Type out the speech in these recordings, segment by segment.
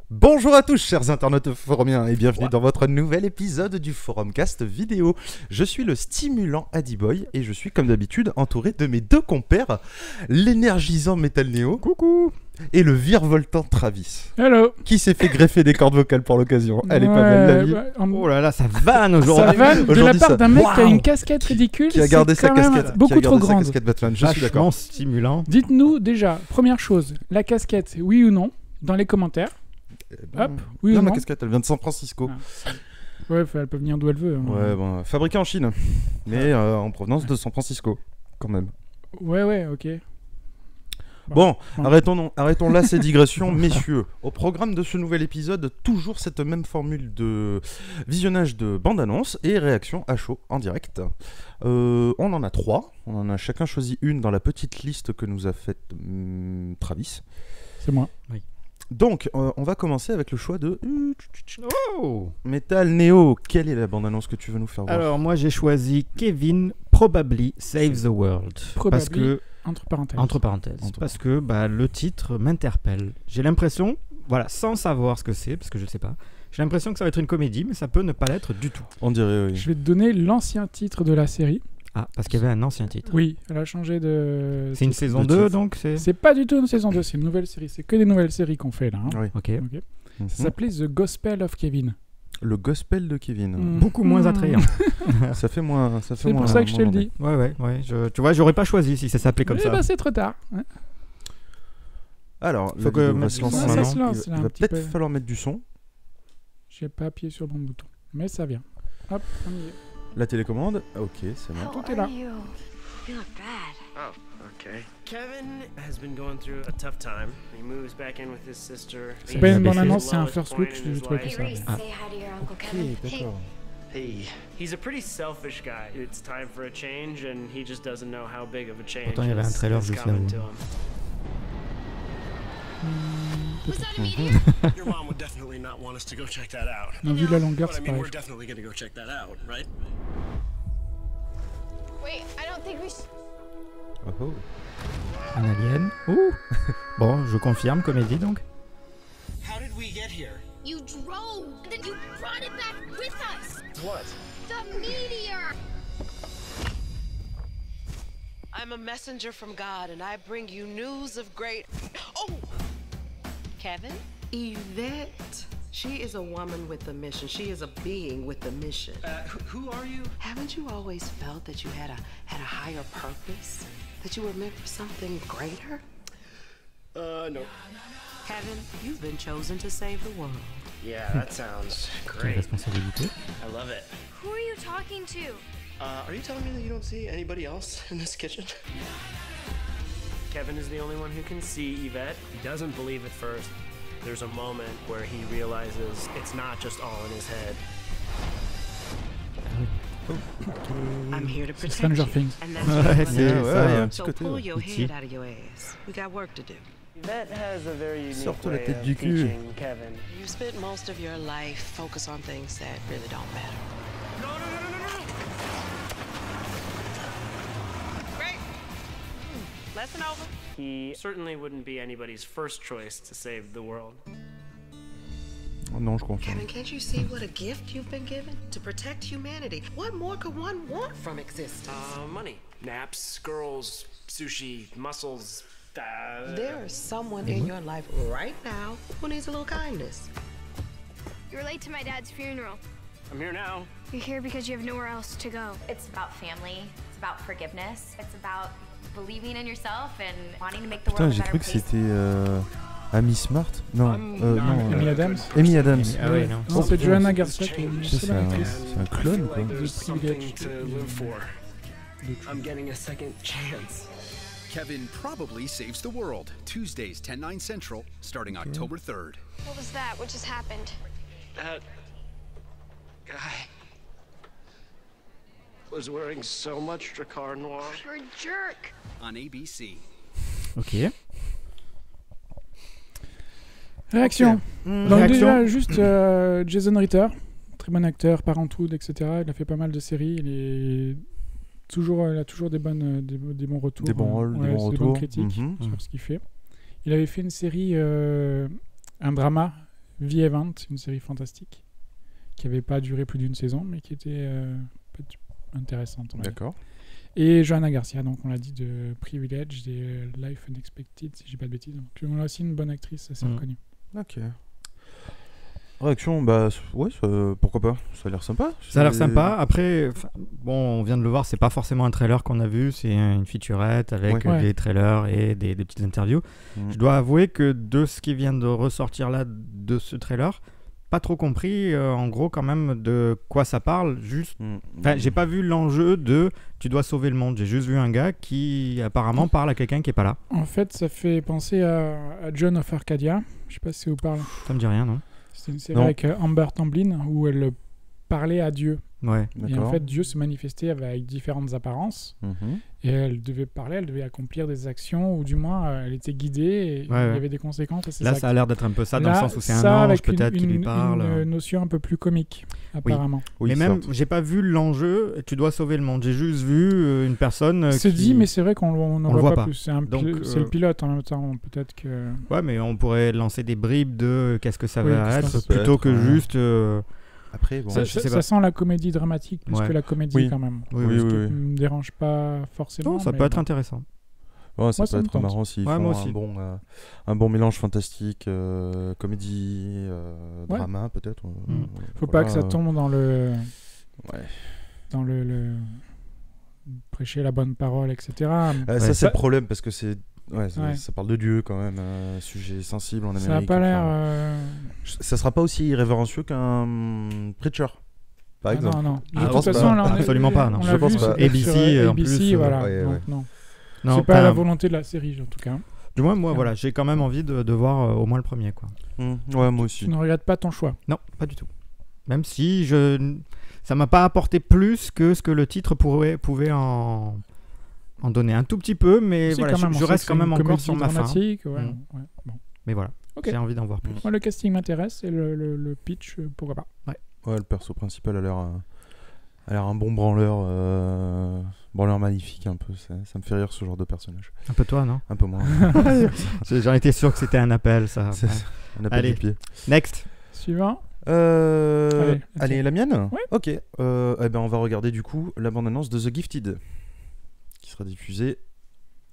Bonjour à tous, chers internautes forumiens, et bienvenue dans votre nouvel épisode du Forumcast vidéo. Je suis le stimulant Adiboy et je suis comme d'habitude entouré de mes deux compères, l'énergisant Metal Neo, coucou, et le virevoltant Travis. Hello. Qui s'est fait greffer des cordes vocales pour l'occasion. Elle est pas belle la vie. Oh là là, ça vanne aujourd'hui. Ça vanne de la Aujourd'hui, part ça- d'un mec Waouh. qui a une casquette ridicule. Qui a gardé c'est sa quand même casquette, beaucoup qui a trop gardé sa grande. casquette Batman, je suis d'accord. Vachement stimulant. Dites-nous déjà, première chose, la casquette, oui ou non, dans les commentaires. Hop, oui Bien ou ma non. casquette, elle vient de San Francisco. Ah. Ouais, elle peut venir d'où elle veut. Hein. Ouais, bon, fabriquée en Chine, mais en provenance de San Francisco, quand même. Ouais, ok. Bon, Bon. arrêtons là ces digressions, messieurs. Au programme de ce nouvel épisode, toujours cette même formule de visionnage de bande-annonce et réaction à chaud en direct. On en a 3. On en a chacun choisi une dans la petite liste que nous a faite Travis. C'est moi. Donc, on va commencer avec le choix de Oh. Metal Neo. Quelle est la bande-annonce que tu veux nous faire voir? Alors moi j'ai choisi Kevin Probably Save the World. Parce Probably. que, Entre parenthèses. parce que le titre m'interpelle. J'ai l'impression, voilà, sans savoir ce que c'est, parce que je ne sais pas, j'ai l'impression que ça va être une comédie, mais ça peut ne pas l'être du tout. On dirait, oui. Je vais te donner l'ancien titre de la série. Ah, parce qu'il y avait un ancien titre. Oui, elle a changé de... C'est une saison de 2 titre. donc c'est... C'est pas du tout une saison 2, c'est une nouvelle série. C'est que des nouvelles séries qu'on fait là. Hein. Oui. Ok. Mhm. Ça s'appelait The Gospel of Kevin. Le gospel de Kevin. Mm. Beaucoup moins attrayant. Ça fait moins. Ça fait C'est moins, pour ça que je te le moins dis. Ouais. Tu vois, j'aurais pas choisi si ça s'appelait comme Eh ça. ben, c'est trop tard. Ouais. Alors, Faut la que vidéo va mettre se du lancer son. Ça maintenant. se lance, Il là, va un petit peut-être peu. falloir mettre du son. J'ai pas appuyé sur le bon bouton. Mais ça vient. Hop, on y est. La télécommande. Ok, c'est bon. Tout est là. You look bad. Oh, okay. Kevin has been going through a tough time. He moves back in with his sister. C'est pas une bande annonce, c'est un first look, je trouvais que Hey ça. Reese, Ah. say hi to your Uncle Ok, Kevin. d'accord. Hey. He's a pretty selfish guy. It's time for a change, and he just doesn't know how big of a change Pourtant, il y avait un trailer is juste coming là-haut. to him. Was that a meteor? Your mom would definitely not want us to go check that out. Non, vu la longueur, But I c'est mean, pareil. we're definitely gonna go check that out, right? Wait, I don't think we should. Oh, oh. Un alien. Ouh. Bon, je confirme, comédie donc. How did we get here? You drove, and then you brought it back with us. What? The meteor. I'm a messenger from God, and I bring you news of great. Oh! Kevin? Yvette. She is a woman with a mission. She is a being with a mission. Who are you? Haven't you always felt that you had a higher purpose? That you were meant for something greater? No. Kevin, you've been chosen to save the world. Yeah, that sounds Quelle great. responsabilité. I love it. Who are you talking to? Are you telling me that you don't see anybody else in this kitchen? Kevin is the only one who can see Yvette. He doesn't believe at first. There's a moment where he realizes it's not just all in his head. I'm here to protect Stranger you. Things. And that's Ouais, what I'm c'est gonna Ouais, do. ouais, il y a un ça. petit So côté. pull Ouais. your Petit. head out of your ass. We got work to do. Yvette has a very unique Sorte la way tête of du cul. teaching Kevin. You spent most of your life focused on things that really don't matter. Great. Lesson over. He certainly wouldn't be anybody's first choice to save the world. Oh, non, je confirme. Kevin, can't you see what a gift you've been given to protect humanity? What more could one want from existence? Money. Naps, girls, sushi, muscles. There is someone in your life right now who needs a little kindness. You're late to my dad's funeral. I'm here now. You're here because you have nowhere else to go. It's about family, it's about forgiveness, it's about believing in yourself and wanting to make the Putain, world a j'ai better cru que place. c'était Amy Smart. Non, non. Amy Adams. Amy Adams. Ah ouais, non. Non, c'est Joanna Garsett. C'est un clone, quoi. The Something Privilege. to live for. I'm getting a second chance. Kevin Probably Saves the World, Tuesdays 10/9 Central, starting October 3rd. What was that? What just happened? That guy was wearing so much Drakkar Noir. You're a jerk. On ABC. Ok. Réaction. Donc Réaction. déjà, juste Jason Ritter, très bon acteur, Parenthood, etc. Il a fait pas mal de séries. Il a toujours des bons retours. Des bons rôles, des bons bonnes retours. critiques Mhm. sur ce qu'il fait. Il avait fait une série, un drama The Event, une série fantastique qui n'avait pas duré plus d'une saison, mais qui était intéressante. on va dire. D'accord. Et Johanna Garcia, donc on l'a dit, de Privilege et Life Unexpected, si j'ai pas de bêtises. Donc on a aussi une bonne actrice assez reconnue. Ok. Réaction, ouais, pourquoi pas. Ça a l'air sympa. Ça a l'air sympa. Après, bon, on vient de le voir, c'est pas forcément un trailer qu'on a vu, c'est une featurette avec des trailers et des petites interviews. Je dois avouer que de ce qui vient de ressortir là, de ce trailer, pas trop compris en gros quand même de quoi ça parle. Juste, j'ai pas vu l'enjeu de tu dois sauver le monde. J'ai juste vu un gars qui apparemment parle à quelqu'un qui est pas là. En fait, ça fait penser à John of Arcadia. Je sais pas si ça vous parle. Ça me dit rien, non? C'est une série avec Amber Tamblyn où elle parlait à Dieu. Ouais. Et en fait, Dieu se manifestait avec différentes apparences. Et elle devait parler, elle devait accomplir des actions, ou du moins, elle était guidée et il y avait des conséquences. Là, ça a l'air d'être un peu ça, dans le sens où c'est un ange peut-être qui lui parle. Une notion un peu plus comique, apparemment. Oui, mais même, j'ai pas vu l'enjeu, tu dois sauver le monde. J'ai juste vu une personne c'est dit, mais c'est vrai qu'on n'en voit pas plus. C'est Donc, le pilote en même temps, peut-être que... Ouais, mais on pourrait lancer des bribes de qu'est-ce que ça va être, ça plutôt que juste... Après, bon, ça sent la comédie dramatique plus que la comédie quand même. Oui. Ce qui ne me dérange pas forcément. Non, ça peut être intéressant. Ouais, ça peut être marrant s'ils font moi aussi. un bon mélange fantastique, comédie, drama peut-être. Faut pas que ça tombe dans le... Dans le prêcher la bonne parole, etc. Ça, c'est le problème, parce que c'est... ça parle de Dieu quand même, un sujet sensible en Amérique. Ça n'a pas l'air... Ça sera pas aussi irrévérencieux qu'un Preacher, par exemple. Non. Je pense pas. Absolument pas. Non. Je pense pas. ABC, en plus. Voilà. Non. C'est pas la volonté de la série, en tout cas. Du moins, moi, voilà, j'ai quand même envie de voir au moins le premier, quoi. Ouais, moi aussi. Tu ne regrettes pas ton choix? Non, pas du tout. Même si ça m'a pas apporté plus que ce que le titre pouvait en donner un tout petit peu, mais voilà, je reste quand même encore sur ma fin. Mais voilà, j'ai envie d'en voir plus. Moi, le casting m'intéresse et le pitch, pourquoi pas. Ouais, le perso principal a l'air un bon branleur magnifique un peu. Ça me fait rire ce genre de personnage. Un peu toi, non? Un peu moins. J'en étais sûr que c'était un appel, ça. Un appel du pied. Next. Suivant. Allez, la mienne? Ouais. Ok. On va regarder du coup la bande-annonce de The Gifted, qui sera diffusée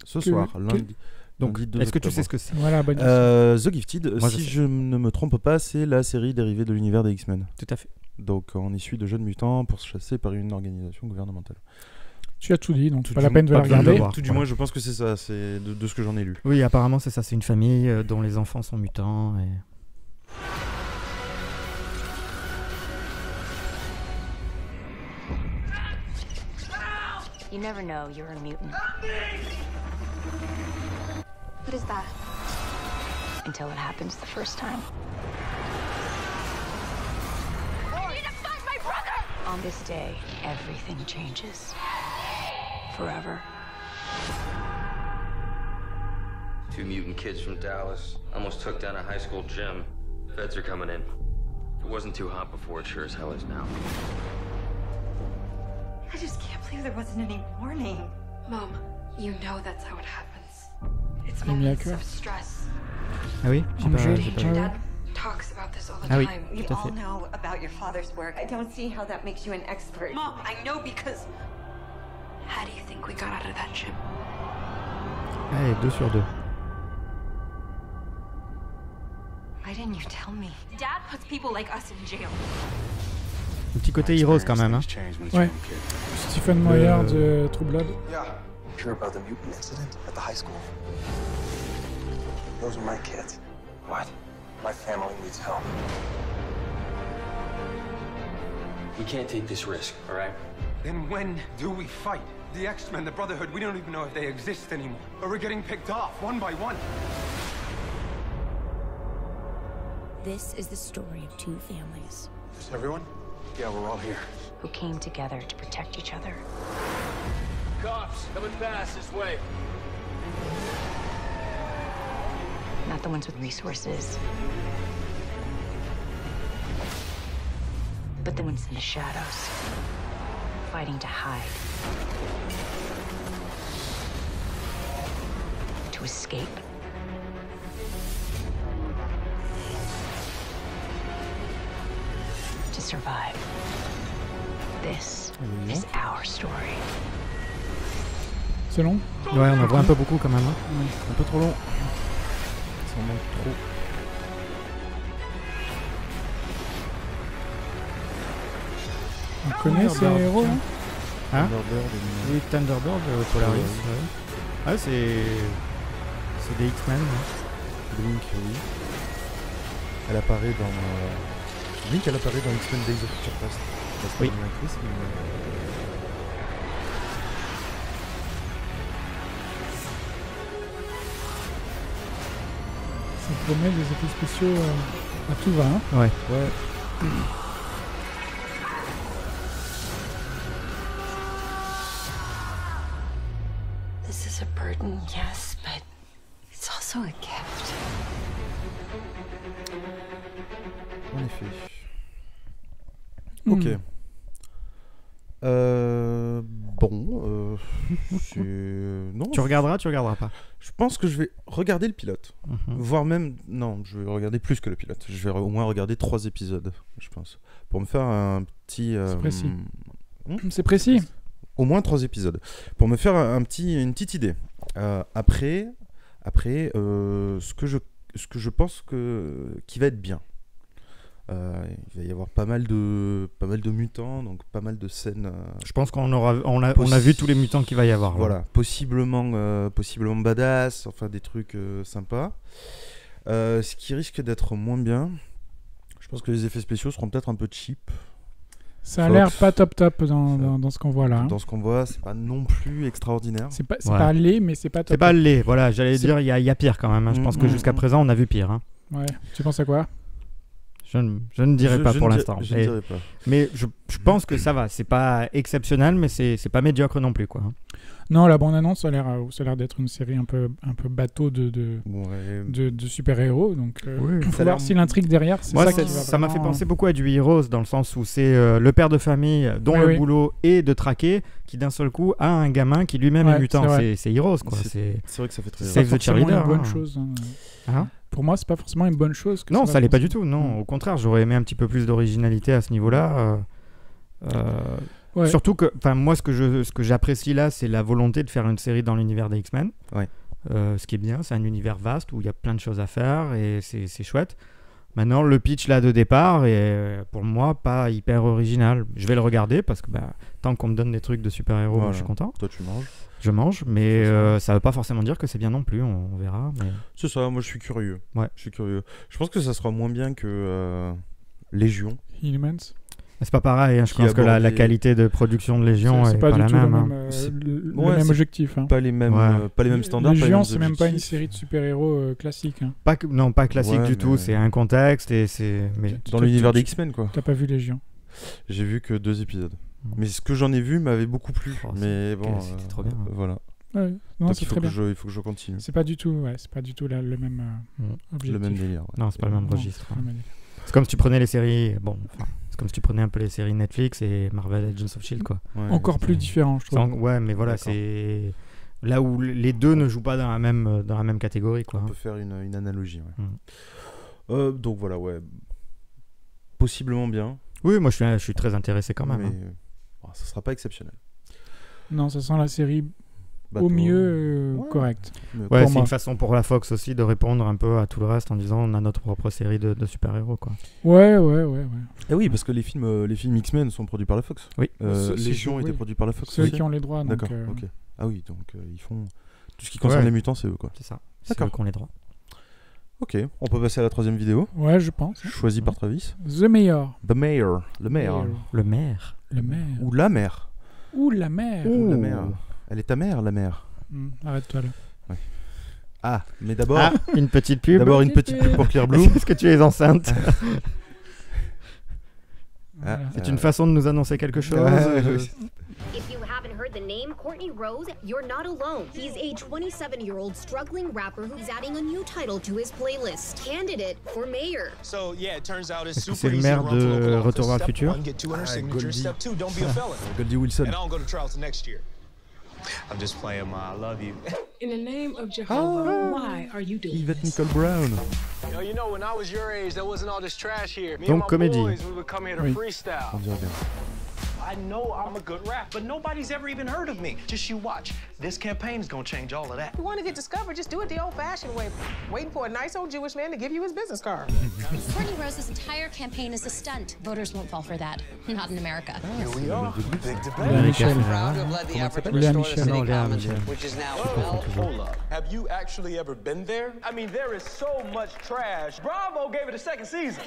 ce soir, lundi. Donc, est-ce que tu sais ce que c'est? Voilà, bonne The Gifted, si je ne me trompe pas, c'est la série dérivée de l'univers des X-Men. Tout à fait. Donc, on y suit de jeunes mutants pourchassés par une organisation gouvernementale. Tu as tout dit, donc c'est pas la peine de la regarder. Tout du moins, je pense que c'est ça, c'est de ce que j'en ai lu. Oui, apparemment, c'est ça. C'est une famille dont les enfants sont mutants. Et... You never know you're a mutant. What is that? Until it happens the first time. I need to find my brother! On this day, everything changes. Forever. Two mutant kids from Dallas almost took down a high school gym. Feds are coming in. It wasn't too hot before, it sure as hell is now. I just can't believe there wasn't any warning. Mom, you know that's how it happens. It's moments of stress. Ah oui, Your dad talks about this all the ah oui, time. tout We à all fait. know about your father's work. I don't see how that makes you an expert. Mom, I know because... How do you think we got out of that gym? Allez, 2 sur 2. Why didn't you tell me? Dad puts people like us in jail. Un petit côté Heroes quand même. Hein. Ouais. Stephen Moyer de True Blood. Yeah. Hear about the mutant incident at the high school? Those are my kids. What? My family needs help. We can't take this risk, all right? Then when do we fight? The X-Men, the Brotherhood, we don't even know if they exist anymore. Or we're getting picked off one by one. This is the story of two families. Is everyone? Yeah, we're all here. Who came together to protect each other. Cops, coming fast this way. Not the ones with resources, but the ones in the shadows, fighting to hide, to escape. survive. This is our story. C'est long? Ouais, on en voit un peu beaucoup quand même. Hein. Ouais, un peu trop long. Ça en manque trop. On connaît ces héros là? Hein? Thunderbird, Oui, Thunderbird, Polaris. Ouais. Ah, c'est des X-Men. Hein. Blink, oui. Elle apparaît dans... Blink, elle apparaît dans X-Men Days of Future Past. Oui. Ça promet des effets spéciaux à tout va. Hein. Ouais. Ouais. This is a burden, yes, but it's also a gift. En effet. Ok. Bon, non. Tu regarderas pas. Je pense que je vais regarder le pilote. Voire même... Non, je vais regarder plus que le pilote. Je vais au moins regarder 3 épisodes, je pense. Pour me faire un petit... C'est précis. C'est précis. Au moins 3 épisodes. Pour me faire une petite idée. Après ce que je pense qui va être bien. Il va y avoir pas mal de mutants, donc pas mal de scènes. Je pense qu'on a vu tous les mutants qu'il va y avoir. Voilà, là. Possiblement badass, enfin des trucs sympas. Ce qui risque d'être moins bien, je pense que les effets spéciaux seront peut-être un peu cheap. Ça a l'air pas top dans ce qu'on voit là. Hein. Dans ce qu'on voit, c'est pas non plus extraordinaire. C'est pas laid, mais c'est pas top. C'est pas laid, voilà, j'allais dire, il y a pire quand même. Hein. Je pense que jusqu'à présent, on a vu pire. Hein. Ouais, tu penses à quoi? Je ne dirais pas pour l'instant. Je ne dirais pas. Mais je pense que ça va. C'est pas exceptionnel, mais c'est pas médiocre non plus, quoi. Non, la bande-annonce, ça a l'air d'être une série un peu bateau de super-héros. Donc, il faut voir si l'intrigue derrière, c'est ça qui va ça m'a fait penser beaucoup à du Heroes, dans le sens où c'est le père de famille dont le boulot est de traquer, qui d'un seul coup a un gamin qui lui-même est mutant. C'est Heroes, quoi. C'est vrai que ça fait très Save the Cheerleader. C'est une bonne chose. Hein. Pour moi, c'est pas forcément une bonne chose. Non, ça l'est pas du tout. Non, au contraire, j'aurais aimé un petit peu plus d'originalité à ce niveau-là. Surtout que, moi, ce que j'apprécie là, c'est la volonté de faire une série dans l'univers des X-Men. Ouais. Ce qui est bien, c'est un univers vaste où il y a plein de choses à faire et c'est chouette. Maintenant, le pitch là de départ est pour moi pas hyper original. Je vais le regarder parce que tant qu'on me donne des trucs de super-héros, moi, je suis content. Toi, tu manges. Je mange, mais ça veut pas forcément dire que c'est bien non plus, on verra. Mais... C'est ça, moi je suis curieux. Ouais. Je suis curieux. Je pense que ça sera moins bien que Légion. Inhumans. C'est pas pareil, hein. Je pense que la qualité de production de Légion est pas la même. Le même objectif. Hein. Pas les mêmes standards. Légion, c'est même pas une série de super-héros classique. Hein. Pas classique du tout, c'est un contexte et c'est... Dans l'univers des X-Men, quoi. T'as pas vu Légion? J'ai vu que 2 épisodes. Mais ce que j'en ai vu m'avait beaucoup plu. Mais bon, c'était trop bien. Voilà. Ouais. Non, c'est très bien. Il faut que je continue. C'est pas du tout le même objectif. Le même délire. Non, c'est pas le même registre. C'est comme si tu prenais les séries... c'est comme si tu prenais un peu les séries Netflix et Marvel Agents of S.H.I.E.L.D. quoi. Ouais, encore plus différent, je trouve. Ouais, mais voilà, c'est là où les deux ne jouent pas dans la même catégorie, quoi. On peut faire une analogie. Ouais. Donc voilà, ouais. Possiblement bien. Oui, moi je suis très intéressé quand même. Mais ça sera pas exceptionnel. Non, ça sent la série au mieux correcte. Ouais, c'est une façon pour la Fox aussi de répondre un peu à tout le reste en disant on a notre propre série de super-héros, quoi. Ouais. Et oui, parce que les films X-Men sont produits par la Fox. Oui. Légion était produit par la Fox. Ceux qui ont les droits. D'accord. Ok. Ah oui, donc ils font tout ce qui concerne les mutants, c'est eux, quoi. C'est ça. C'est eux qui ont les droits. Ok, on peut passer à la 3e vidéo. Ouais, je pense. Choisie par Travis. The Mayor. The Mayor. Le maire. Le maire. Le maire. Ou la mère. Ou la mère. Ou la mère. Elle est ta mère, la mère. Arrête-toi là. Ouais. Ah, mais d'abord... une petite pub. D'abord une petite pub pour Clear Blue. Est-ce que tu es enceinte? C'est une façon de nous annoncer quelque chose. If you haven't heard the name Courtney Rose, you're not alone. He's a 27-year-old struggling rapper who's adding a new title to his playlist. Candidate for mayor. So yeah, it turns out it's Est-ce que super c'est le easy to maire run for local de office. Retour vers le Step futur? 1, get 200 signatures. Step 2, don't be a felon. Goldie Wilson. And I don't go to Charleston next year. I'm just playing, Ma. I love you. In the name of Jehovah, why are you doing Yvette this? Nicole Brown. Yo, you know, when I was your age, there wasn't all this trash here. Me Donc, and my comédie. boys, we would come here to Oui. freestyle. On dirait bien. I know I'm a good rap, but nobody's ever even heard of me. Just you watch. This campaign is gonna change all of that. If you want to get discovered, just do it the old-fashioned way. Waiting for a nice old Jewish man to give you his business card. Courtney Rose's entire campaign is a stunt. Voters won't fall for that. Not in America. Here we are. Big debate. Léa Michel. Proud to have led the effort to Léa restore the Michel. city Non, Léa commons, Michel. which is now Hold up. Have you actually ever been there? I mean, there is so much trash. Bravo gave it a second season.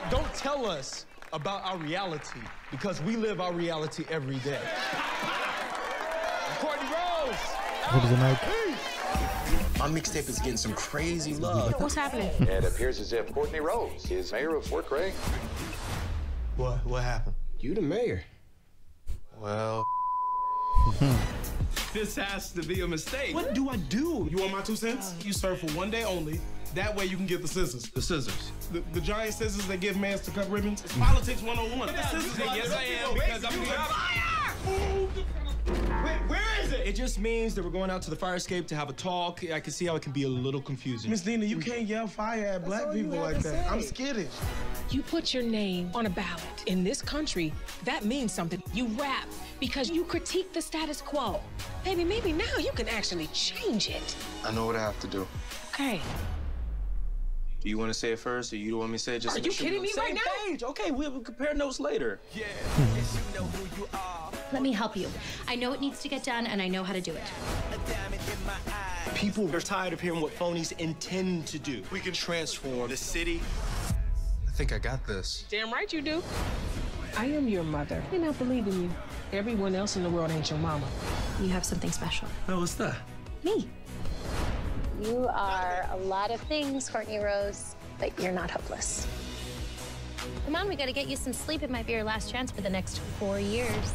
Don't tell us about our reality, because we live our reality every day. Courtney Rose! Drop the mic. My mixtape is getting some crazy love. What's happening? It appears as if Courtney Rose is mayor of Fort Gregg. What happened? You the mayor. Well... This has to be a mistake. What do I do? You want my 2 cents? You serve for 1 day only. That way you can get the scissors. The scissors. The giant scissors they give mans to cut ribbons. It's politics 101. The scissors, Yes, I am, because I'm Where is it? It just means that we're going out to the fire escape to have a talk. I can see how it can be a little confusing. Miss Dina, you can't yell fire at black people like that. I'm skittish. You put your name on a ballot. In this country, that means something. You rap because you critique the status quo. Baby, maybe now you can actually change it. I know what I have to do. Okay. Do you want to say it first, or you want me to say it just Are you kidding me right now? Page. Okay, we'll compare notes later. Yeah, yes, you know who you are. Let me help you. I know it needs to get done, and I know how to do it. People are tired of hearing what phonies intend to do. We can transform the city. I think I got this. Damn right you do. I am your mother, and I believe in you. Everyone else in the world ain't your mama. You have something special. Oh, what's that? Me. You are a lot of things, Courtney Rose, but you're not hopeless. Come on, we gotta get you some sleep. It might be your last chance for the next 4 years.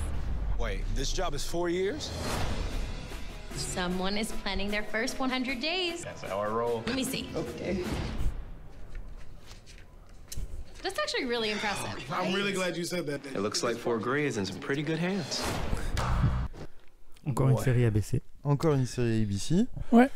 Wait, this job is 4 years? Someone is planning their first 100 days. That's how I roll. Let me see. Okay. That's actually really impressive. I'm really glad you said that. It looks like Fort Gregg is in some pretty good hands. Encore une série ABC. Encore une série ABC. Ouais.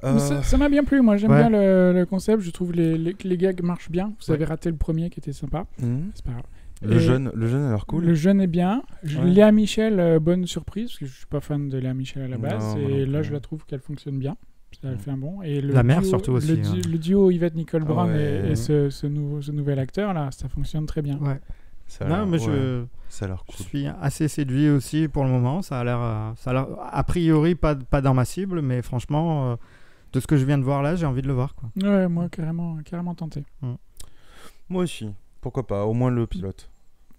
Ça m'a bien plu, moi j'aime bien le concept, je trouve les gags marchent bien. Vous avez raté le premier qui était sympa. C'est pas grave. Le jeune a l'air cool. Le jeune est bien. Léa Michel, bonne surprise, parce que je suis pas fan de Léa Michel à la base. Non, et là je la trouve qu'elle fonctionne bien. Elle fait un bon. Et La mère surtout aussi. Le duo Yvette-Nicole Brown et ce nouvel acteur là, ça fonctionne très bien. Ouais. Ça a l'air cool. Je suis assez séduit aussi pour le moment. Ça a l'air a priori pas dans ma cible, mais franchement, de ce que je viens de voir là, j'ai envie de le voir, quoi. Ouais, moi carrément tenté. Moi aussi. Pourquoi pas, au moins le pilote.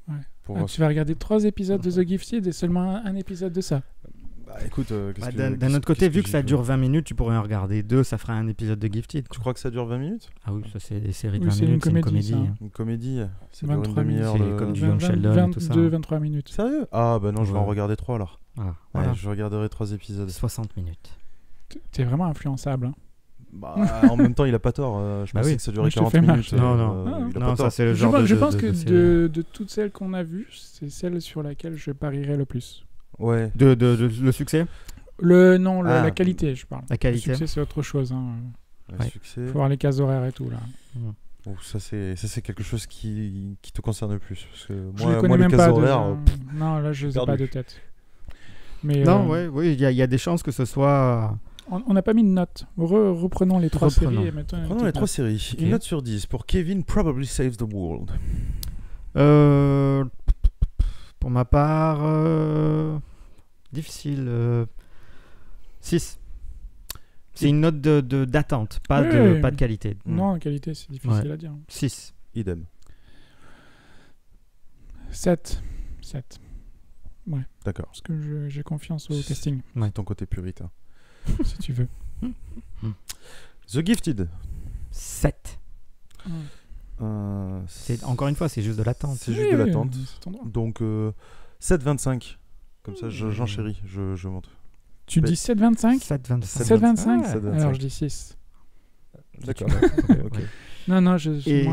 Ouais. Tu vas regarder 3 épisodes de The Gifted et seulement un épisode de ça. Bah écoute, d'un autre côté, vu que ça dure 20 minutes, tu pourrais en regarder 2, ça ferait un épisode de Gifted. Tu crois que ça dure 20 minutes? Ah oui, ça c'est des séries de 20 minutes, c'est une comédie. Une comédie, c'est 23 minutes. C'est comme du Young Sheldon et tout ça. 22-23 minutes. Sérieux? Ah bah non, je vais en regarder 3 alors. Ah, voilà. Je regarderai 3 épisodes. 60 minutes. T'es vraiment influençable, hein. Bah, en même temps, il a pas tort. Je pensais que ça durait 40 minutes. Non, ça c'est le genre je pense que de toutes celles qu'on a vues, c'est celle sur laquelle je parierais le plus. Ouais. De le succès? La qualité, je parle. La qualité. Le succès, c'est autre chose. Hein. Le succès. Faut voir les cases horaires et tout là. Oh, ça c'est quelque chose qui te concerne le plus. Parce que je les connais même les pas. cases horaires. Non, là, je les ai pas de tête. Mais non, oui, il y a des chances que ce soit. On n'a pas mis de note. Reprenons les 3 séries. Et Reprenons les 3 séries. Une note sur 10 pour Kevin Probably Saves the World. Pour ma part, difficile. 6. C'est une note d'attente, pas de qualité. Non, qualité, c'est difficile à dire. 6. Idem. 7. Ouais. D'accord. Parce que j'ai confiance au casting. C'est ton côté puritain. Si tu veux. The Gifted. 7. Encore une fois, c'est juste de l'attente. C'est juste de l'attente. Donc 7,25. Comme ça, j'enchéris, je monte. Tu dis 7,25 7,25 Alors je dis 6. D'accord. Okay. Non, je suis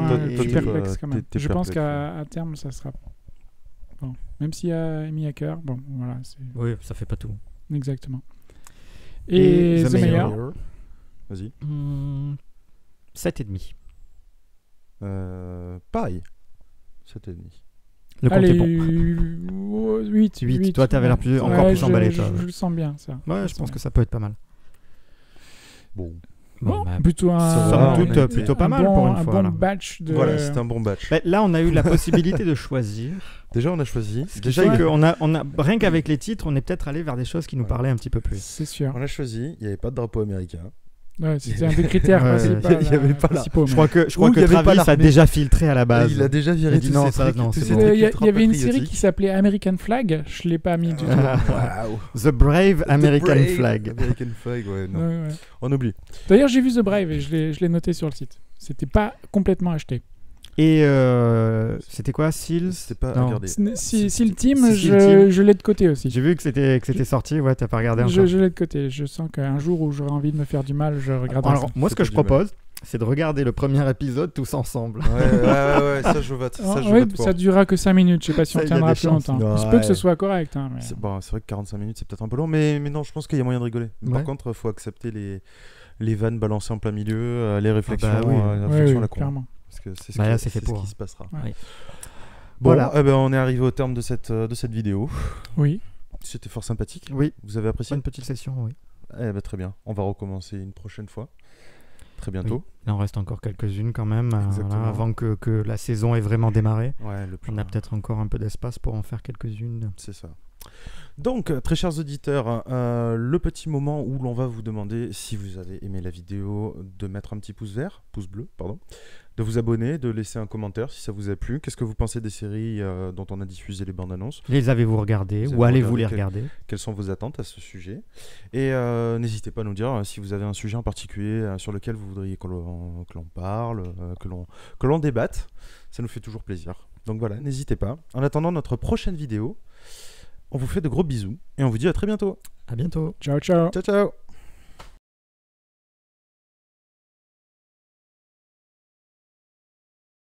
perplexe quand même. Je pense perplexe. qu'à terme, ça sera... Bon, même s'il y a Amy Hacker, bon, voilà. Oui, ça fait pas tout. Exactement. Et The Mayor. Vas-y. 7,5. Pareil. 7,5. Le compte est bon. 8. Toi, t'avais l'air encore plus emballé. Je le sens bien, ça. Ouais, je pense que ça peut être pas mal. Bon, plutôt plutôt pas mal pour une fois. Un bon batch de... Voilà, c'était un bon batch. Là, on a eu la possibilité de choisir. Déjà, on a choisi. Rien qu'avec les titres, on est peut-être allé vers des choses qui nous parlaient un petit peu plus. C'est sûr. On a choisi, il n'y avait pas de drapeau américain. Ouais, c'était un des critères principaux. Il n'y avait pas là. Je crois que Travis a déjà filtré à la base. Il a déjà viré dit non, ça, non. Il y avait une série qui s'appelait American Flag. Je ne l'ai pas mis du tout. The Brave American Flag. American Flag, ouais, non. Ouais. On oublie. D'ailleurs, j'ai vu The Brave et je l'ai noté sur le site. C'était pas complètement acheté. Et c'était quoi, Seal? C'était pas à regarder. Seal Team, je l'ai de côté aussi. J'ai vu que c'était sorti, ouais, t'as pas regardé encore. Je l'ai de côté. Je sens qu'un jour où j'aurai envie de me faire du mal, je regarderai. Alors, moi, ce que je propose, c'est de regarder le premier épisode tous ensemble. Ouais, ça je vote. Ça durera que 5 minutes. Je sais pas si on tiendra plus longtemps. Il se peut que ce soit correct. Hein, mais... c'est vrai que 45 minutes, c'est peut-être un peu long, mais non, je pense qu'il y a moyen de rigoler. Par contre, il faut accepter les vannes balancées en plein milieu, les réflexions, à la con. Clairement. Parce que c'est ce qui se passera. Ouais. Bon, voilà. On est arrivé au terme de cette vidéo. Oui. C'était fort sympathique. Oui. Vous avez apprécié? Une petite session, oui. Très bien. On va recommencer une prochaine fois. Très bientôt. Oui. Il en reste encore quelques-unes quand même, avant que la saison ait vraiment démarré. Ouais, on a peut-être encore un peu d'espace pour en faire quelques-unes. C'est ça. Donc, très chers auditeurs, le petit moment où l'on va vous demander, si vous avez aimé la vidéo, de mettre un petit pouce bleu, de vous abonner, de laisser un commentaire si ça vous a plu. Qu'est-ce que vous pensez des séries dont on a diffusé les bandes annonces? Les avez-vous regardées ou allez-vous les regarder? Quelles sont vos attentes à ce sujet? Et n'hésitez pas à nous dire si vous avez un sujet en particulier sur lequel vous voudriez que l'on parle, que l'on débatte. Ça nous fait toujours plaisir. Donc voilà, n'hésitez pas. En attendant notre prochaine vidéo, on vous fait de gros bisous et on vous dit à très bientôt. À bientôt. Ciao, ciao. Ciao, ciao.